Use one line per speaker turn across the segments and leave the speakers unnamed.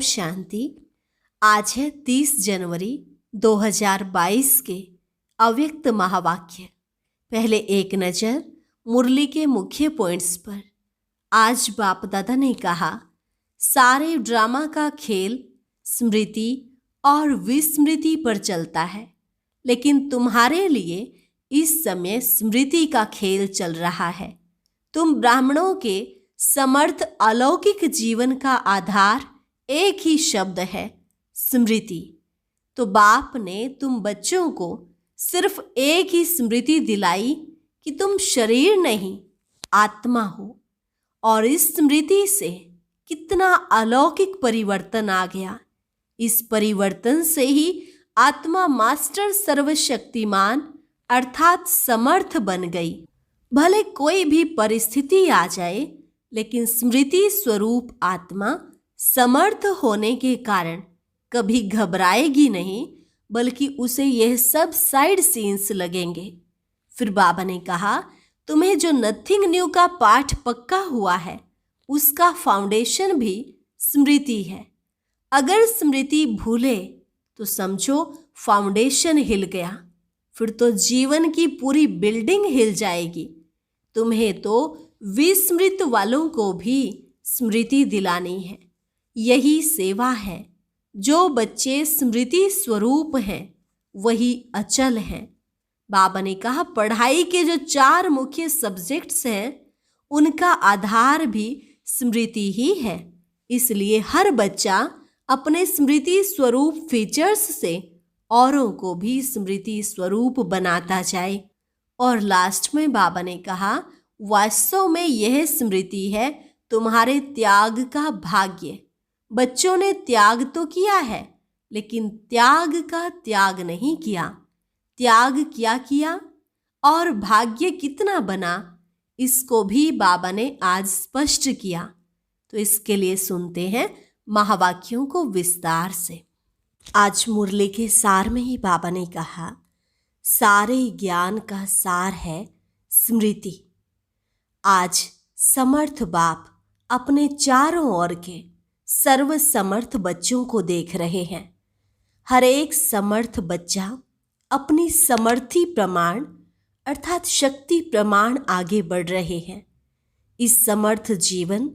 शांति। आज है 30 जनवरी 2022 के अव्यक्त महावाक्य। पहले एक नज़र मुरली के मुख्य पॉइंट्स पर। आज बाप दादा ने कहा, सारे ड्रामा का खेल स्मृति और विस्मृति पर चलता है, लेकिन तुम्हारे लिए इस समय स्मृति का खेल चल रहा है। तुम ब्राह्मणों के समर्थ अलौकिक जीवन का आधार एक ही शब्द है, स्मृति। तो बाप ने तुम बच्चों को सिर्फ एक ही स्मृति दिलाई कि तुम शरीर नहीं आत्मा हो, और इस स्मृति से कितना अलौकिक परिवर्तन आ गया। इस परिवर्तन से ही आत्मा मास्टर सर्वशक्तिमान अर्थात समर्थ बन गई। भले कोई भी परिस्थिति आ जाए, लेकिन स्मृति स्वरूप आत्मा समर्थ होने के कारण कभी घबराएगी नहीं, बल्कि उसे यह सब साइड सीन्स लगेंगे। फिर बाबा ने कहा, तुम्हें जो नथिंग न्यू का पाठ पक्का हुआ है, उसका फाउंडेशन भी स्मृति है। अगर स्मृति भूले तो समझो फाउंडेशन हिल गया, फिर तो जीवन की पूरी बिल्डिंग हिल जाएगी। तुम्हें तो विस्मृत वालों को भी स्मृति दिलानी है। यही सेवा है। जो बच्चे स्मृति स्वरूप हैं वही अचल हैं। बाबा ने कहा, पढ़ाई के जो 4 मुख्य सब्जेक्ट्स हैं उनका आधार भी स्मृति ही है। इसलिए हर बच्चा अपने स्मृति स्वरूप फीचर्स से औरों को भी स्मृति स्वरूप बनाता जाए। और लास्ट में बाबा ने कहा, वास्तव में यह स्मृति है तुम्हारे त्याग का भाग्य। बच्चों ने त्याग तो किया है, लेकिन त्याग का त्याग नहीं किया। त्याग क्या किया और भाग्य कितना बना, इसको भी बाबा ने आज स्पष्ट किया। तो इसके लिए सुनते हैं महावाक्यों को विस्तार से। आज मुरली के सार में ही बाबा ने कहा, सारे ज्ञान का सार है स्मृति। आज समर्थ बाप अपने चारों ओर के सर्व समर्थ बच्चों को देख रहे हैं। हर एक समर्थ बच्चा अपनी समर्थी प्रमाण अर्थात शक्ति प्रमाण आगे बढ़ रहे हैं। इस समर्थ जीवन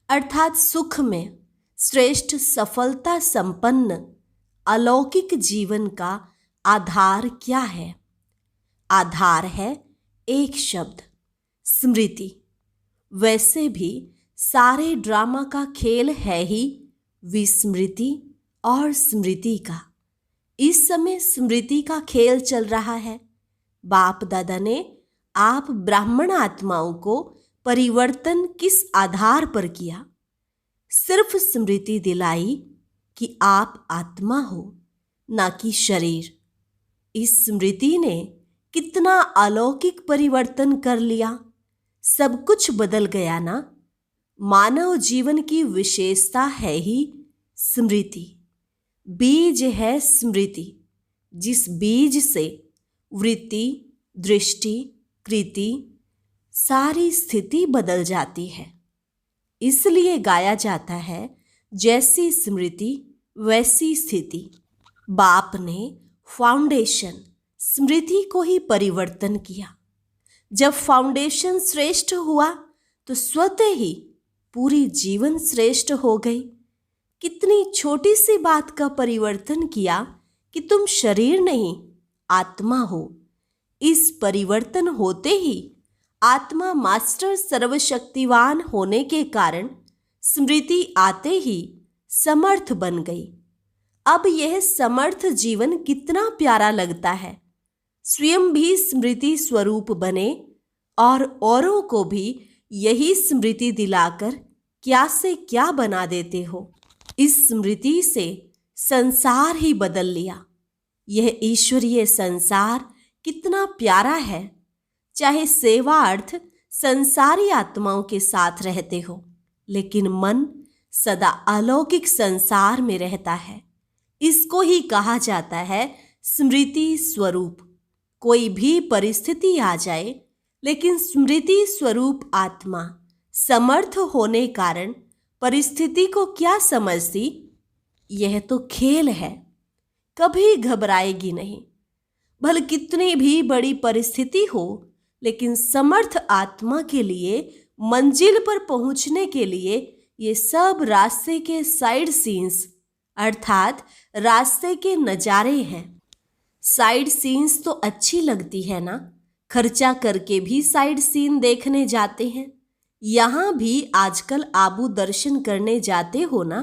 अर्थात सुख में श्रेष्ठ सफलता संपन्न अलौकिक जीवन का आधार क्या है? आधार है एक शब्द, स्मृति। वैसे भी सारे ड्रामा का खेल है ही विस्मृति और स्मृति का। इस समय स्मृति का खेल चल रहा है। बाप दादा ने आप ब्राह्मण आत्माओं को परिवर्तन किस आधार पर किया? सिर्फ स्मृति दिलाई कि आप आत्मा हो, ना कि शरीर। इस स्मृति ने कितना अलौकिक परिवर्तन कर लिया। सब कुछ बदल गया ना। मानव जीवन की विशेषता है ही स्मृति। बीज है स्मृति, जिस बीज से वृत्ति, दृष्टि, कृति सारी स्थिति बदल जाती है। इसलिए गाया जाता है, जैसी स्मृति वैसी स्थिति। बाप ने फाउंडेशन स्मृति को ही परिवर्तन किया। जब फाउंडेशन श्रेष्ठ हुआ तो स्वतः ही पूरी जीवन श्रेष्ठ हो गई। कितनी छोटी सी बात का परिवर्तन किया कि तुम शरीर नहीं आत्मा हो। इस परिवर्तन होते ही आत्मा मास्टर सर्वशक्तिवान होने के कारण स्मृति आते ही समर्थ बन गई। अब यह समर्थ जीवन कितना प्यारा लगता है। स्वयं भी स्मृति स्वरूप बने और औरों को भी यही स्मृति दिलाकर क्या से क्या बना देते हो। इस स्मृति से संसार ही बदल लिया। यह ईश्वरीय संसार कितना प्यारा है। चाहे सेवा अर्थ संसारी आत्माओं के साथ रहते हो, लेकिन मन सदा अलौकिक संसार में रहता है। इसको ही कहा जाता है स्मृति स्वरूप। कोई भी परिस्थिति आ जाए, लेकिन स्मृति स्वरूप आत्मा समर्थ होने कारण परिस्थिति को क्या समझती? यह तो खेल है, कभी घबराएगी नहीं। भले कितनी भी बड़ी परिस्थिति हो, लेकिन समर्थ आत्मा के लिए मंजिल पर पहुंचने के लिए ये सब रास्ते के साइड सीन्स अर्थात रास्ते के नज़ारे हैं। साइड सीन्स तो अच्छी लगती है ना, खर्चा करके भी साइड सीन देखने जाते हैं। यहाँ भी आजकल आबू दर्शन करने जाते हो ना।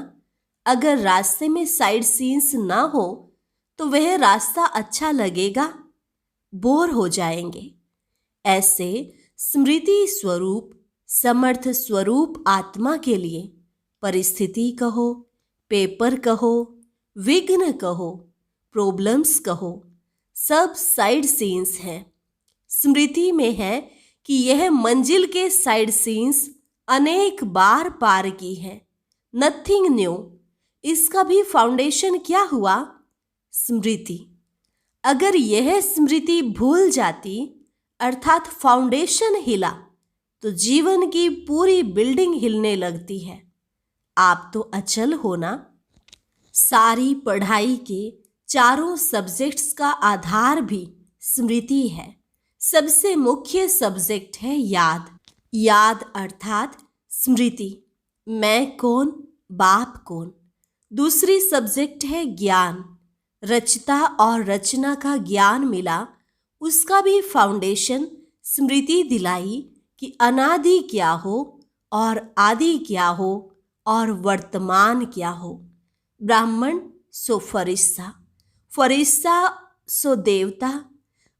अगर रास्ते में साइड सीन्स ना हो तो वह रास्ता अच्छा लगेगा? बोर हो जाएंगे। ऐसे स्मृति स्वरूप समर्थ स्वरूप आत्मा के लिए परिस्थिति कहो, पेपर कहो, विघ्न कहो, प्रॉब्लम्स कहो, सब साइड सीन्स हैं। स्मृति में है कि यह मंजिल के साइड सीन्स अनेक बार पार की है। Nothing new. इसका भी फाउंडेशन क्या हुआ? स्मृति। अगर यह स्मृति भूल जाती अर्थात फाउंडेशन हिला तो जीवन की पूरी बिल्डिंग हिलने लगती है। आप तो अचल हो ना। सारी पढ़ाई के चारों सब्जेक्ट्स का आधार भी स्मृति है। सबसे मुख्य सब्जेक्ट है याद। याद अर्थात स्मृति। मैं कौन, बाप कौन। दूसरी सब्जेक्ट है ज्ञान। रचता और रचना का ज्ञान मिला, उसका भी फाउंडेशन स्मृति दिलाई कि अनादि क्या हो और आदि क्या हो और वर्तमान क्या हो। ब्राह्मण सो फरिश्ता, फरिश्ता सो देवता।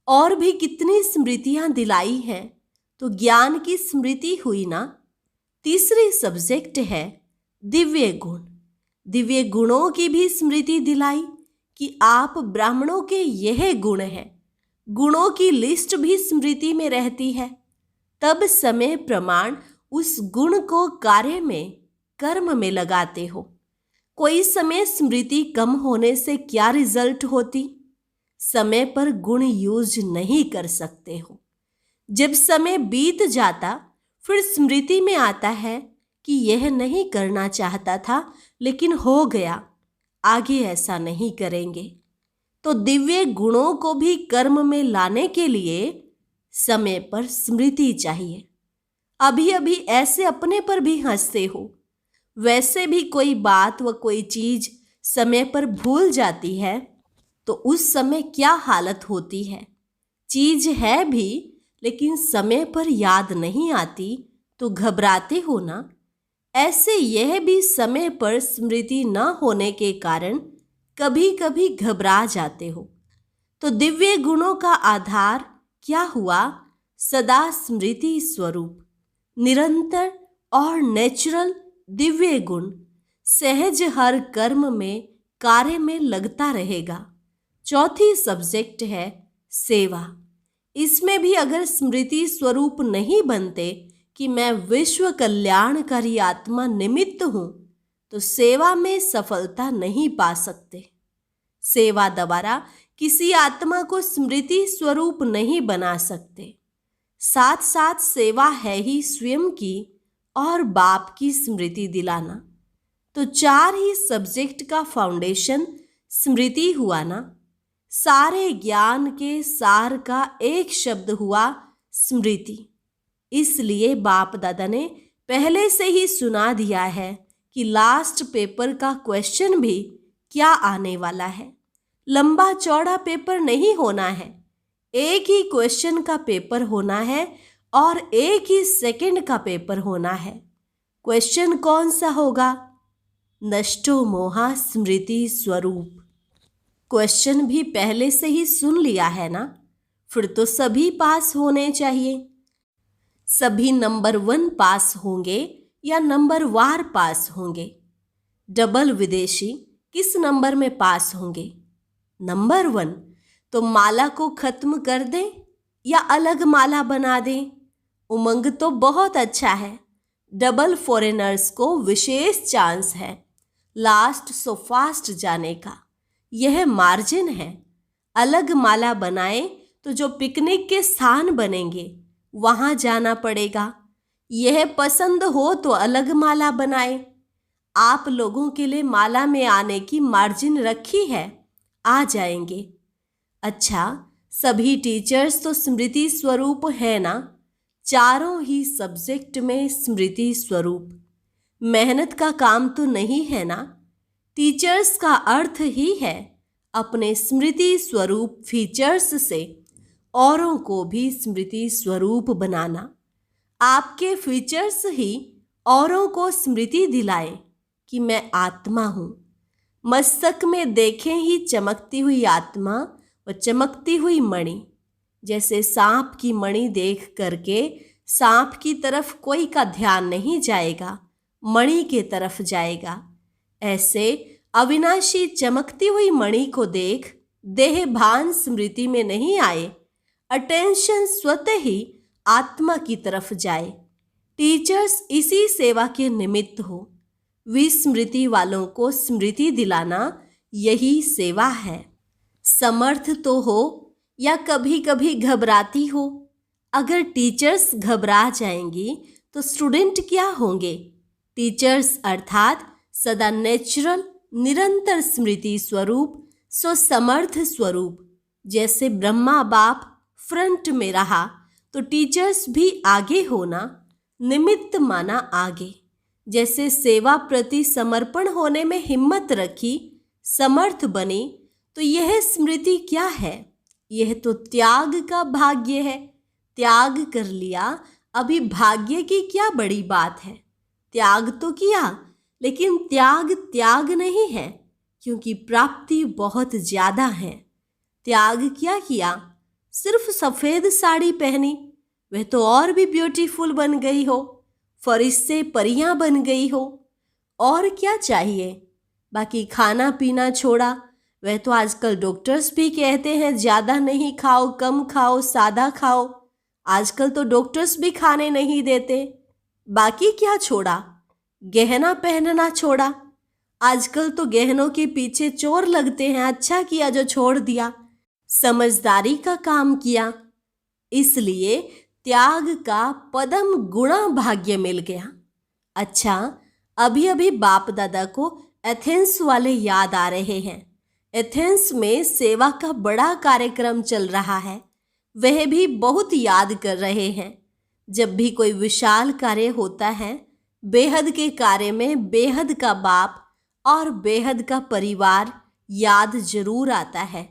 और भी कितनी स्मृतियां दिलाई हैं, तो ज्ञान की स्मृति हुई ना। तीसरी सब्जेक्ट है दिव्य गुण। दिव्य गुणों की भी स्मृति दिलाई कि आप ब्राह्मणों के यह गुण हैं। गुणों की लिस्ट भी स्मृति में रहती है। तब समय प्रमाण उस गुण को कार्य में, कर्म में लगाते हो। कोई समय स्मृति कम होने से क्या रिजल्ट होती? समय पर गुण यूज नहीं कर सकते हो। जब समय बीत जाता फिर स्मृति में आता है कि यह नहीं करना चाहता था लेकिन हो गया, आगे ऐसा नहीं करेंगे। तो दिव्य गुणों को भी कर्म में लाने के लिए समय पर स्मृति चाहिए। अभी अभी ऐसे अपने पर भी हंसते हो, वैसे भी कोई बात व कोई चीज समय पर भूल जाती है तो उस समय क्या हालत होती है। चीज है भी लेकिन समय पर याद नहीं आती तो घबराते हो ना। ऐसे यह भी समय पर स्मृति न होने के कारण कभी कभी घबरा जाते हो। तो दिव्य गुणों का आधार क्या हुआ? सदा स्मृति स्वरूप, निरंतर और नेचुरल दिव्य गुण सहज हर कर्म में, कार्य में लगता रहेगा। चौथी सब्जेक्ट है सेवा। इसमें भी अगर स्मृति स्वरूप नहीं बनते कि मैं विश्व कल्याणकारी आत्मा निमित्त हूं तो सेवा में सफलता नहीं पा सकते। सेवा द्वारा किसी आत्मा को स्मृति स्वरूप नहीं बना सकते। साथ साथ सेवा है ही स्वयं की और बाप की स्मृति दिलाना। तो चार ही सब्जेक्ट का फाउंडेशन स्मृति हुआ ना। सारे ज्ञान के सार का एक शब्द हुआ स्मृति। इसलिए बाप दादा ने पहले से ही सुना दिया है कि लास्ट पेपर का क्वेश्चन भी क्या आने वाला है। लंबा चौड़ा पेपर नहीं होना है, एक ही क्वेश्चन का पेपर होना है और एक ही सेकंड का पेपर होना है। क्वेश्चन कौन सा होगा? नष्टो मोहा स्मृति स्वरूप। क्वेश्चन भी पहले से ही सुन लिया है ना, फिर तो सभी पास होने चाहिए। सभी नंबर 1 पास होंगे या नंबर वार पास होंगे? डबल विदेशी किस नंबर में पास होंगे? नंबर 1। तो माला को खत्म कर दें या अलग माला बना दें? उमंग तो बहुत अच्छा है। डबल फॉरेनर्स को विशेष चांस है लास्ट सो फास्ट जाने का। यह मार्जिन है। अलग माला बनाए तो जो पिकनिक के स्थान बनेंगे वहां जाना पड़ेगा। यह पसंद हो तो अलग माला बनाए, आप लोगों के लिए माला में आने की मार्जिन रखी है, आ जाएंगे। अच्छा, सभी टीचर्स तो स्मृति स्वरूप है ना? चारों ही सब्जेक्ट में स्मृति स्वरूप। मेहनत का काम तो नहीं है ना? टीचर्स का अर्थ ही है अपने स्मृति स्वरूप फीचर्स से औरों को भी स्मृति स्वरूप बनाना। आपके फीचर्स ही औरों को स्मृति दिलाए कि मैं आत्मा हूँ। मस्तक में देखें ही चमकती हुई आत्मा व चमकती हुई मणि। जैसे सांप की मणि देख करके सांप की तरफ कोई का ध्यान नहीं जाएगा, मणि के तरफ जाएगा। ऐसे अविनाशी चमकती हुई मणि को देख देह भान स्मृति में नहीं आए, अटेंशन स्वतः ही आत्मा की तरफ जाए। टीचर्स इसी सेवा के निमित्त हो। विस्मृति वालों को स्मृति दिलाना यही सेवा है। समर्थ तो हो या कभी कभी घबराती हो। अगर टीचर्स घबरा जाएंगी तो स्टूडेंट क्या होंगे? टीचर्स अर्थात सदा नेचुरल, निरंतर स्मृति स्वरूप, सो समर्थ स्वरूप। जैसे ब्रह्मा बाप फ्रंट में रहा तो टीचर्स भी आगे होना, निमित्त माना आगे। जैसे सेवा प्रति समर्पण होने में हिम्मत रखी, समर्थ बने, तो यह स्मृति क्या है? यह तो त्याग का भाग्य है। त्याग कर लिया, अभी भाग्य की क्या बड़ी बात है? त्याग तो किया, लेकिन त्याग त्याग नहीं है, क्योंकि प्राप्ति बहुत ज्यादा है। त्याग क्या किया? सिर्फ सफेद साड़ी पहनी, वह तो और भी ब्यूटीफुल बन गई हो, फरिश्ते परियां बन गई हो। और क्या चाहिए? बाकी खाना पीना छोड़ा, वह तो आजकल डॉक्टर्स भी कहते हैं ज़्यादा नहीं खाओ, कम खाओ, सादा खाओ। आजकल तो डॉक्टर्स भी खाने नहीं देते। बाकी क्या छोड़ा? गहना पहनना छोड़ा। आजकल तो गहनों के पीछे चोर लगते हैं। अच्छा किया जो छोड़ दिया, समझदारी का काम किया। इसलिए त्याग का पदम गुणा भाग्य मिल गया। अच्छा, अभी अभी बाप दादा को एथेंस वाले याद आ रहे हैं। एथेंस में सेवा का बड़ा कार्यक्रम चल रहा है, वह भी बहुत याद कर रहे हैं। जब भी कोई विशाल कार्य होता है, बेहद के कार्य में बेहद का बाप और बेहद का परिवार याद जरूर आता है।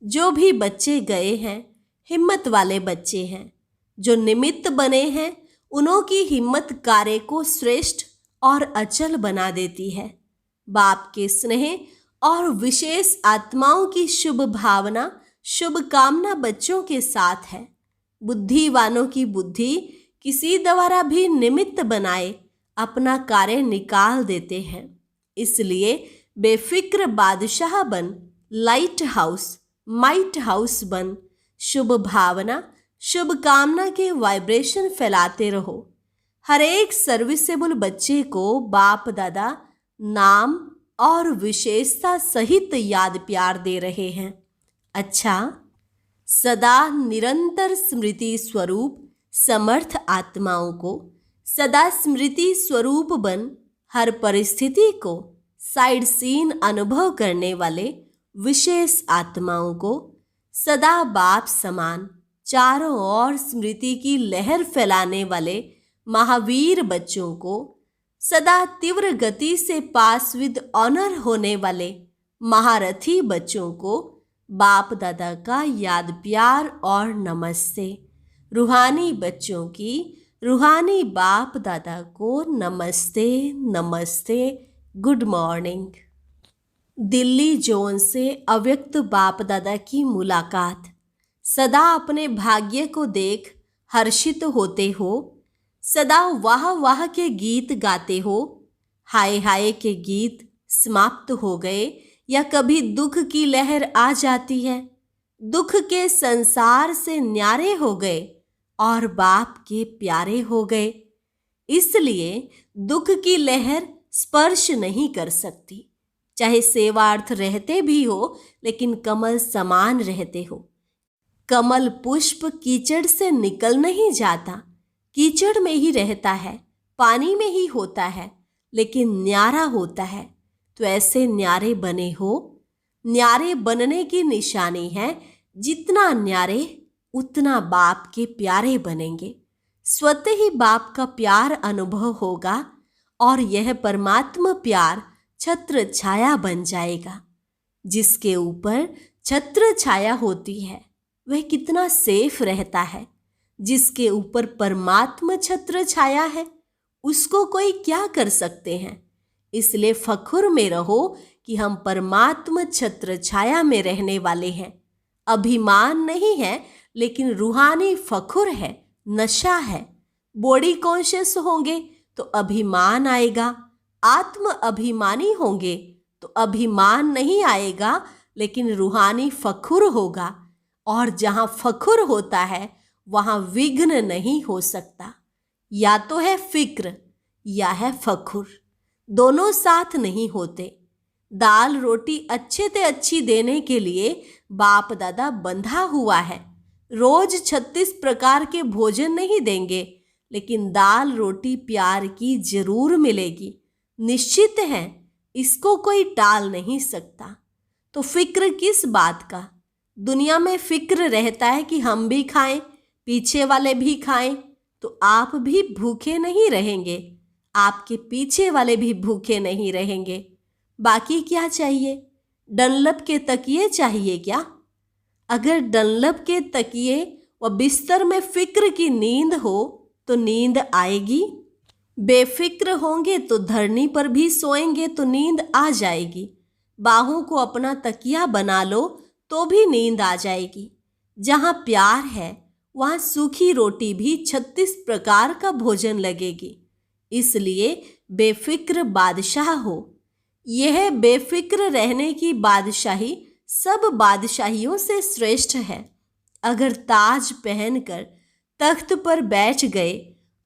जो भी बच्चे गए हैं हिम्मत वाले बच्चे हैं। जो निमित्त बने हैं उन्हों की हिम्मत कार्य को श्रेष्ठ और अचल बना देती है। बाप के स्नेह और विशेष आत्माओं की शुभ भावना, शुभ कामना बच्चों के साथ है। बुद्धिवानों की बुद्धि किसी द्वारा भी निमित्त बनाए अपना कार्य निकाल देते हैं। इसलिए बेफिक्र बादशाह बन, लाइट हाउस, माइट हाउस बन, शुभ भावना, शुभ कामना के वाइब्रेशन फैलाते रहो। हर एक सर्विसेबल बच्चे को बाप दादा नाम और विशेषता सहित याद प्यार दे रहे हैं। अच्छा, सदा निरंतर स्मृति स्वरूप समर्थ आत्माओं को, सदा स्मृति स्वरूप बन हर परिस्थिति को साइड सीन अनुभव करने वाले विशेष आत्माओं को, सदा बाप समान चारों ओर स्मृति की लहर फैलाने वाले महावीर बच्चों को, सदा तीव्र गति से पास विद ऑनर होने वाले महारथी बच्चों को बाप दादा का याद प्यार और नमस्ते। रूहानी बच्चों की रूहानी बाप दादा को नमस्ते नमस्ते, गुड मॉर्निंग। दिल्ली जोन से अव्यक्त बाप दादा की मुलाकात। सदा अपने भाग्य को देख हर्षित होते हो, सदा वाह वाह के गीत गाते हो। हाय हाय के गीत समाप्त हो गए या कभी दुख की लहर आ जाती है, दुख के संसार से न्यारे हो गए और बाप के प्यारे हो गए। इसलिए दुख की लहर स्पर्श नहीं कर सकती, चाहे सेवार्थ रहते भी हो, लेकिन कमल समान रहते हो। कमल पुष्प कीचड़ से निकल नहीं जाता, कीचड़ में ही रहता है, पानी में ही होता है, लेकिन न्यारा होता है। तो ऐसे न्यारे बने हो। न्यारे बनने की निशानी है, जितना न्यारे उतना बाप के प्यारे बनेंगे। स्वतः ही बाप का प्यार अनुभव होगा और यह परमात्मा प्यार छत्र छाया बन जाएगा। जिसके ऊपर छत्र छाया होती है वह कितना सेफ रहता है। जिसके ऊपर परमात्मा छत्र छाया है उसको कोई क्या कर सकते हैं। इसलिए फखुर में रहो कि हम परमात्मा छत्र छाया में रहने वाले हैं। अभिमान नहीं है, लेकिन रूहानी फखुर है, नशा है। बॉडी कॉन्शियस होंगे तो अभिमान आएगा, आत्म अभिमानी होंगे तो अभिमान नहीं आएगा, लेकिन रूहानी फखुर होगा। और जहाँ फखुर होता है वहाँ विघ्न नहीं हो सकता। या तो है फिक्र या है फखुर, दोनों साथ नहीं होते। दाल रोटी अच्छे से अच्छी देने के लिए बाप दादा बंधा हुआ है। रोज 36 प्रकार के भोजन नहीं देंगे, लेकिन दाल रोटी प्यार की जरूर मिलेगी, निश्चित है। इसको कोई टाल नहीं सकता। तो फिक्र किस बात का? दुनिया में फिक्र रहता है कि हम भी खाएं, पीछे वाले भी खाएं, तो आप भी भूखे नहीं रहेंगे, आपके पीछे वाले भी भूखे नहीं रहेंगे। बाकी क्या चाहिए? डनलप के तकिए चाहिए क्या? अगर डनलप के तकिए व बिस्तर में फिक्र की नींद हो तो नींद आएगी। बेफिक्र होंगे तो धरनी पर भी सोएंगे तो नींद आ जाएगी। बाहों को अपना तकिया बना लो तो भी नींद आ जाएगी। जहाँ प्यार है वहाँ सूखी रोटी भी 36 प्रकार का भोजन लगेगी। इसलिए बेफिक्र बादशाह हो। यह बेफिक्र रहने की बादशाही सब बादशाहियों से श्रेष्ठ है। अगर ताज पहनकर तख्त पर बैठ गए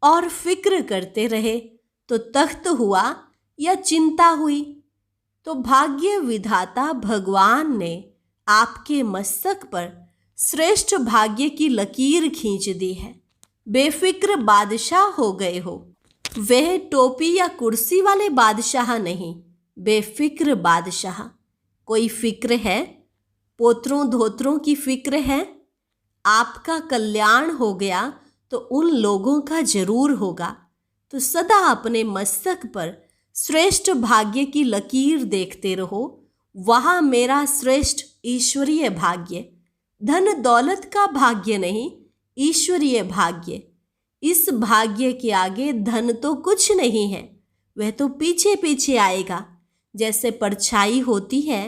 और फिक्र करते रहे तो तख्त हुआ या चिंता हुई? तो भाग्य विधाता भगवान ने आपके मस्तक पर श्रेष्ठ भाग्य की लकीर खींच दी है। बेफिक्र बादशाह हो गए हो। वह टोपी या कुर्सी वाले बादशाह नहीं, बेफिक्र बादशाह। कोई फिक्र है? पोतरों धोतरों की फिक्र है? आपका कल्याण हो गया तो उन लोगों का जरूर होगा। तो सदा अपने मस्तक पर श्रेष्ठ भाग्य की लकीर देखते रहो। वहाँ मेरा श्रेष्ठ ईश्वरीय भाग्य, धन दौलत का भाग्य नहीं, ईश्वरीय भाग्य। इस भाग्य के आगे धन तो कुछ नहीं है, वह तो पीछे पीछे आएगा। जैसे परछाई होती है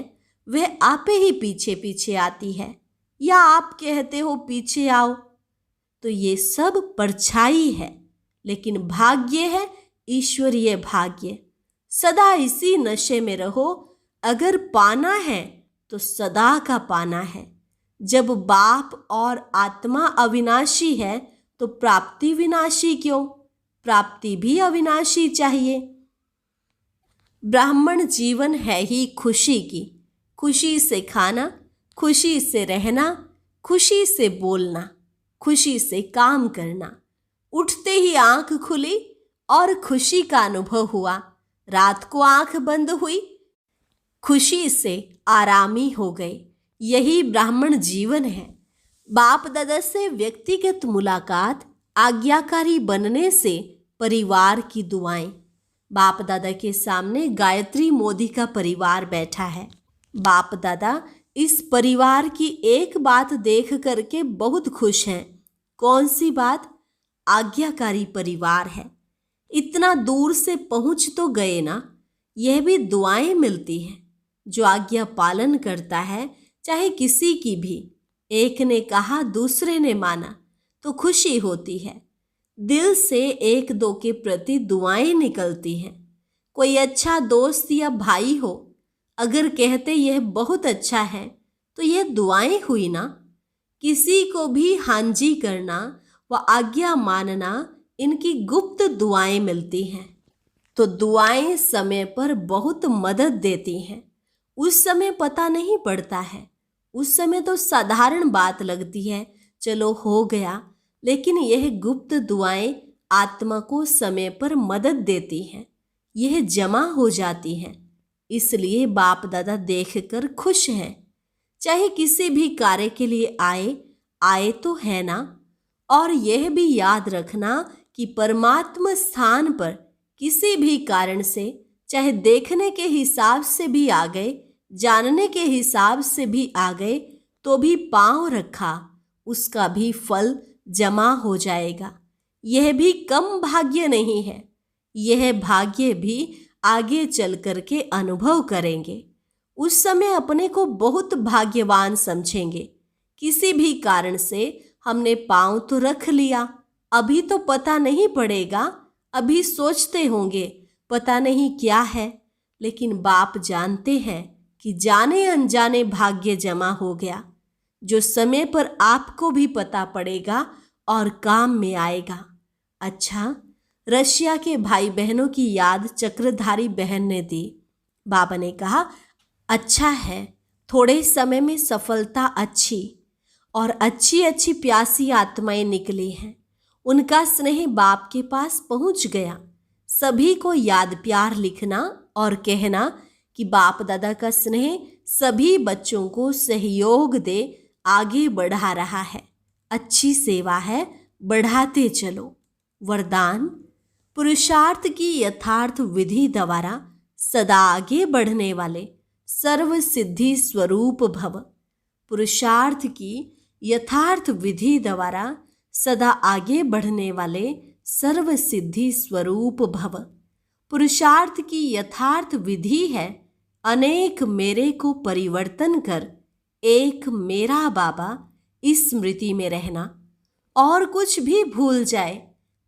वह आपे ही पीछे पीछे आती है, या आप कहते हो पीछे आओ। तो ये सब परछाई है, लेकिन भाग्य है ईश्वरीय भाग्य। सदा इसी नशे में रहो। अगर पाना है तो सदा का पाना है। जब बाप और आत्मा अविनाशी है तो प्राप्ति विनाशी क्यों? प्राप्ति भी अविनाशी चाहिए। ब्राह्मण जीवन है ही खुशी की। खुशी से खाना, खुशी से रहना, खुशी से बोलना, खुशी से काम करना। उठते ही आंख खुली और खुशी का अनुभव हुआ। रात को आंख बंद हुई, खुशी से आरामी हो गए। यही ब्राह्मण जीवन है। बाप दादा से व्यक्तिगत मुलाकात, आज्ञाकारी बनने से परिवार की दुआएं। बाप दादा के सामने गायत्री मोदी का परिवार बैठा है। बाप दादा इस परिवार की एक बात देख करके बहुत खुश हैं। कौन सी बात? आज्ञाकारी परिवार है। इतना दूर से पहुंच तो गए ना, यह भी दुआएं मिलती हैं। जो आज्ञा पालन करता है, चाहे किसी की भी, एक ने कहा दूसरे ने माना तो खुशी होती है। दिल से एक दो के प्रति दुआएं निकलती हैं। कोई अच्छा दोस्त या भाई हो, अगर कहते यह बहुत अच्छा है तो यह दुआएं हुई ना। किसी को भी हांजी करना व आज्ञा मानना, इनकी गुप्त दुआएं मिलती हैं। तो दुआएं समय पर बहुत मदद देती हैं। उस समय पता नहीं पड़ता है, उस समय तो साधारण बात लगती है, चलो हो गया। लेकिन यह गुप्त दुआएं आत्मा को समय पर मदद देती हैं। यह जमा हो जाती हैं। इसलिए बाप दादा देखकर खुश हैं। चाहे किसी भी कार्य के लिए आए तो है ना। और यह भी याद रखना कि परमात्मा स्थान पर किसी भी कारण से, चाहे देखने के हिसाब से भी आ गए, जानने के हिसाब से भी आ गए, तो भी पांव रखा, उसका भी फल जमा हो जाएगा। यह भी कम भाग्य नहीं है। यह भाग्य भी आगे चल कर के अनुभव करेंगे। उस समय अपने को बहुत भाग्यवान समझेंगे। किसी भी कारण से हमने पांव तो रख लिया, अभी तो पता नहीं पड़ेगा, अभी सोचते होंगे पता नहीं क्या है, लेकिन बाप जानते हैं कि जाने अनजाने भाग्य जमा हो गया, जो समय पर आपको भी पता पड़ेगा और काम में आएगा। अच्छा, रशिया के भाई बहनों की याद चक्रधारी बहन ने दी। बाबा ने कहा, अच्छा है, थोड़े समय में सफलता अच्छी और अच्छी अच्छी प्यासी आत्माएं निकली हैं। उनका स्नेह बाप के पास पहुंच गया। सभी को याद प्यार लिखना और कहना कि बाप दादा का स्नेह सभी बच्चों को सहयोग दे आगे बढ़ा रहा है। अच्छी सेवा है, बढ़ाते चलो। वरदान, पुरुषार्थ की यथार्थ विधि द्वारा सदा आगे बढ़ने वाले सर्व सिद्धि स्वरूप भव। पुरुषार्थ की यथार्थ विधि द्वारा सदा आगे बढ़ने वाले सर्व सिद्धि स्वरूप भव। पुरुषार्थ की यथार्थ विधि है अनेक मेरे को परिवर्तन कर एक मेरा बाबा इस स्मृति में रहना। और कुछ भी भूल जाए,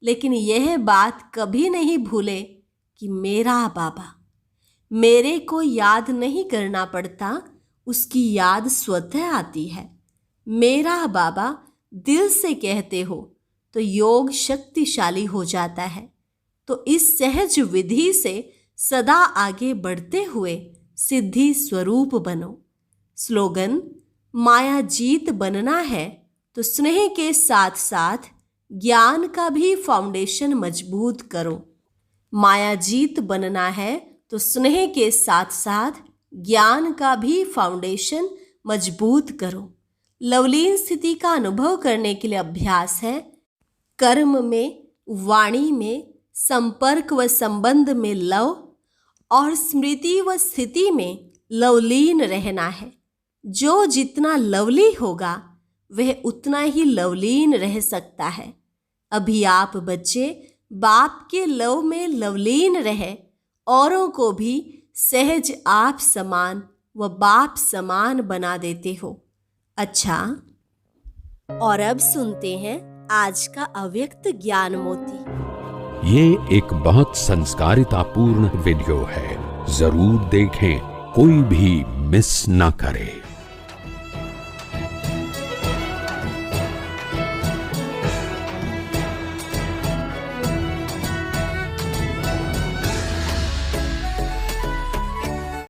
लेकिन यह बात कभी नहीं भूले कि मेरा बाबा। मेरे को याद नहीं करना पड़ता, उसकी याद स्वतः आती है। मेरा बाबा दिल से कहते हो तो योग शक्तिशाली हो जाता है। तो इस सहज विधि से सदा आगे बढ़ते हुए सिद्धि स्वरूप बनो। स्लोगन, माया जीत बनना है तो स्नेह के साथ साथ ज्ञान का भी फाउंडेशन मजबूत करो। माया जीत बनना है तो स्नेह के साथ साथ ज्ञान का भी फाउंडेशन मजबूत करो। लवलीन स्थिति का अनुभव करने के लिए अभ्यास है कर्म में, वाणी में, संपर्क व संबंध में लव और स्मृति व स्थिति में लवलीन रहना है। जो जितना लवली होगा वह उतना ही लवलीन रह सकता है। अभी आप बच्चे बाप के लव में लवलीन रहे, औरों को भी सहज आप समान व बाप समान बना देते हो। अच्छा, और अब सुनते हैं आज का अव्यक्त ज्ञान मोती।
ये एक बहुत संस्कारितापूर्ण वीडियो है, जरूर देखें, कोई भी मिस ना करे।